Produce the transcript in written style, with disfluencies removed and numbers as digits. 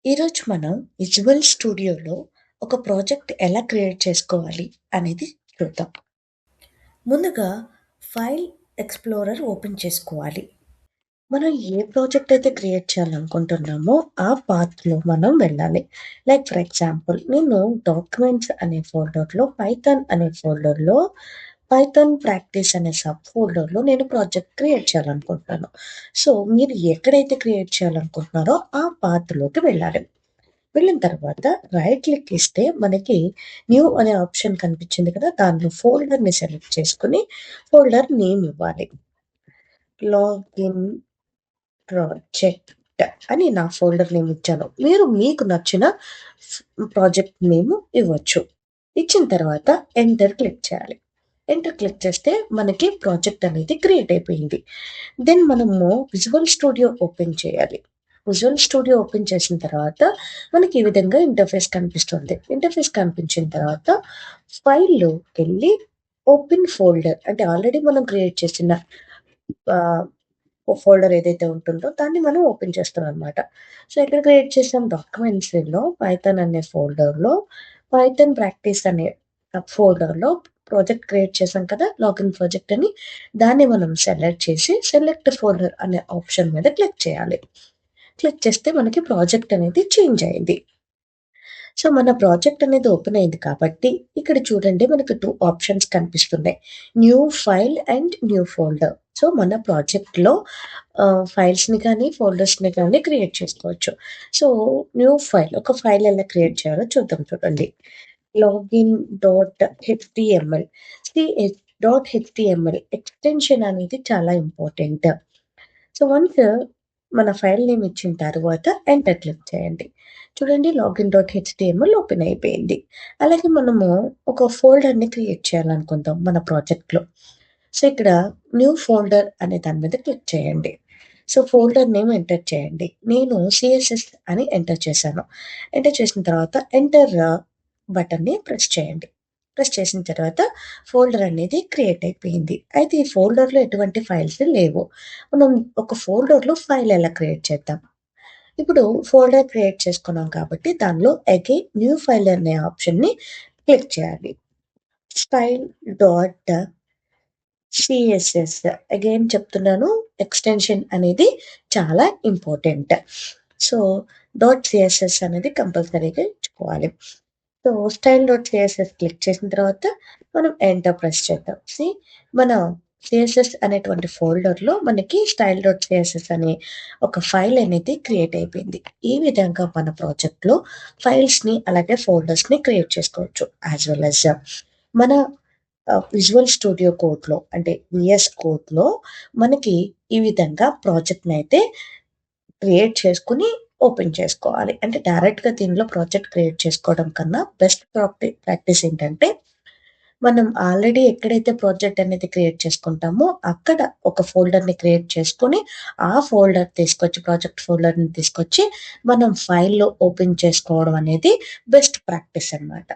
ఈరోజు మనం విజువల్ స్టూడియోలో ఒక ప్రాజెక్ట్ ఎలా క్రియేట్ చేసుకోవాలి అనేది చూద్దాం. ముందుగా ఫైల్ ఎక్స్‌ప్లోరర్ ఓపెన్ చేసుకోవాలి. మనం ఏ ప్రాజెక్ట్ అయితే క్రియేట్ చేయాలనుకుంటున్నామో ఆ పాత్‌లో మనం వెళ్ళాలి. లైక్ ఫర్ ఎగ్జాంపుల్ నేను డాక్యుమెంట్స్ అనే ఫోల్డర్‌లో, పైథాన్ అనే ఫోల్డర్‌లో, పైథాన్ ప్రాక్టీస్ అనే సబ్ ఫోల్డర్‌లో నేను ప్రాజెక్ట్ క్రియేట్ చేయాలనుకుంటున్నాను. సో, మీరు ఎక్కడైతే క్రియేట్ చేయాలనుకుంటున్నారో ఆ పాత్‌లోకి వెళ్ళాలి. వెళ్ళిన తర్వాత రైట్ క్లిక్ ఇస్తే మనకి న్యూ అనే ఆప్షన్ కనిపించింది కదా! దానిలో ఫోల్డర్‌ని సెలెక్ట్ చేసుకొని ఫోల్డర్ నేమ్ ఇవ్వాలి. లాగిన్ ప్రాజెక్ట్ అని నా ఫోల్డర్ నేమ్ ఇచ్చాను. మీరు మీకు నచ్చిన ప్రాజెక్ట్ నేమ్ ఇవ్వచ్చు. ఇచ్చిన తర్వాత ఎంటర్ క్లిక్ చేయాలి. ఎంటర్ క్లిక్ చేస్తే మనకి ప్రాజెక్ట్ అనేది క్రియేట్ అయిపోయింది. దెన్ మనము విజువల్ స్టూడియో ఓపెన్ చేయాలి. విజువల్ స్టూడియో ఓపెన్ చేసిన తర్వాత మనకి ఈ విధంగా ఇంటర్ఫేస్ కనిపిస్తుంది. ఇంటర్ఫేస్ కనిపించిన తర్వాత ఫైల్‌లోకెళ్ళి ఓపెన్ ఫోల్డర్ అంటే ఆల్రెడీ మనం క్రియేట్ చేసిన ఆహ్, ఫోల్డర్ ఏదైతే ఉంటుందో దాన్ని మనం ఓపెన్ చేస్తామనమాట. సో, ఎక్కడ క్రియేట్ చేసాం డాక్యుమెంట్స్‌లో పైథాన్ అనే ఫోల్డర్‌లో పైథాన్ ప్రాక్టీస్ అనే ఫోల్డర్‌లో ప్రాజెక్ట్ క్రియేట్ చేసాం కదా! లాగిన్ ప్రాజెక్ట్ అని. దాన్ని మనం సెలెక్ట్ చేసి సెలెక్ట్ ఫోల్డర్ అనే ఆప్షన్ మీద క్లిక్ చేయాలి. క్లిక్ చేస్తే మనకి ప్రాజెక్ట్ అనేది చేంజ్ అయింది. సో, మన ప్రాజెక్ట్ అనేది ఓపెన్ అయింది కాబట్టి, ఇక్కడ చూడండి మనకు 2 ఆప్షన్స్ కనిపిస్తున్నాయి. New file and new folder. So, మన ప్రాజెక్ట్‌లో ఫైల్స్‌ని కానీ, ఫోల్డర్స్‌ని కానీ క్రియేట్ చేసుకోవచ్చు. సో, న్యూ ఫైల్ ఒక ఫైల్ ఎలా క్రియేట్ చేయాలో చూద్దాం చూడండి. Login dot HTML. Dot HTML extension అనేది చాలా ఇంపార్టెంట్. సో, వన్స్ మన ఫైల్ నేమ్ ఇచ్చిన తర్వాత ఎంటర్ క్లిక్ చేయండి. చూడండి లాగిన్ డాట్ హెచ్‌టీఎంఎల్ ఓపెన్ అయిపోయింది. అలాగే మనము ఒక ఫోల్డర్‌ని క్రియేట్ చేయాలనుకుందాం మన ప్రాజెక్ట్‌లో. సో, ఇక్కడ న్యూ ఫోల్డర్ అనే దాని మీద క్లిక్ చేయండి. సో, ఫోల్డర్ నేమ్ ఎంటర్ చేయండి. నేను సీఎస్ఎస్ అని ఎంటర్ చేశాను. ఎంటర్ చేసిన తర్వాత ఎంటర్ బటన్‌ని ప్రెస్ చేయండి. ప్రెస్ చేసిన తర్వాత ఫోల్డర్ అనేది క్రియేట్ అయిపోయింది. అయితే ఈ ఫోల్డర్‌లో ఎటువంటి ఫైల్స్ లేవు. మనం ఒక ఫోల్డర్‌లో ఫైల్ ఎలా క్రియేట్ చేద్దాం? ఇప్పుడు ఫోల్డర్ క్రియేట్ చేసుకున్నాం కాబట్టి దానిలో అగైన్ న్యూ ఫైల్ అనే ఆప్షన్‌ని క్లిక్ చేయాలి. స్టైల్ డాట్ సీఎస్ఎస్ అగైన్ చెప్తున్నాను ఎక్స్‌టెన్షన్ అనేది చాలా ఇంపార్టెంట్. సో, డాట్ సీఎస్ఎస్ అనేది కంపల్సరీగా ఇచ్చుకోవాలి. So, style dot CSS click చేసిన తర్వాత మనం ఎంటర్ ప్రెస్ చేద్దాం. మన సీఎస్ఎస్ అనేటువంటి ఫోల్డర్‌లో మనకి స్టైల్ డాట్ సీఎస్ఎస్ అనే ఒక ఫైల్ అనేది క్రియేట్ అయిపోయింది. ఈ విధంగా మన ప్రాజెక్ట్‌లో ఫైల్స్‌ని అలాగే ఫోల్డర్స్‌ని క్రియేట్ చేసుకోవచ్చు. యాస్ వెల్ యాస్ మన విజువల్ స్టూడియో కోడ్‌లో అంటే వీఎస్ కోడ్‌లో మనకి ఈ విధంగా ప్రాజెక్ట్‌నయితే క్రియేట్ చేసుకొని ఓపెన్ చేసుకోవాలి. అంటే డైరెక్ట్‌గా దీనిలో ప్రాజెక్ట్ క్రియేట్ చేసుకోవడం కన్నా బెస్ట్ ప్రాక్టీస్ ఏంటంటే, మనం ఆల్రెడీ ఎక్కడైతే ప్రాజెక్ట్ అనేది క్రియేట్ చేసుకుంటామో, అక్కడ ఒక ఫోల్డర్‌ని క్రియేట్ చేసుకొని, ఆ ఫోల్డర్ తీసుకొచ్చి ప్రాజెక్ట్ ఫోల్డర్‌ని తీసుకొచ్చి, మనం ఫైల్‌లో ఓపెన్ చేసుకోవడం అనేది బెస్ట్ ప్రాక్టీస్ అన్నమాట.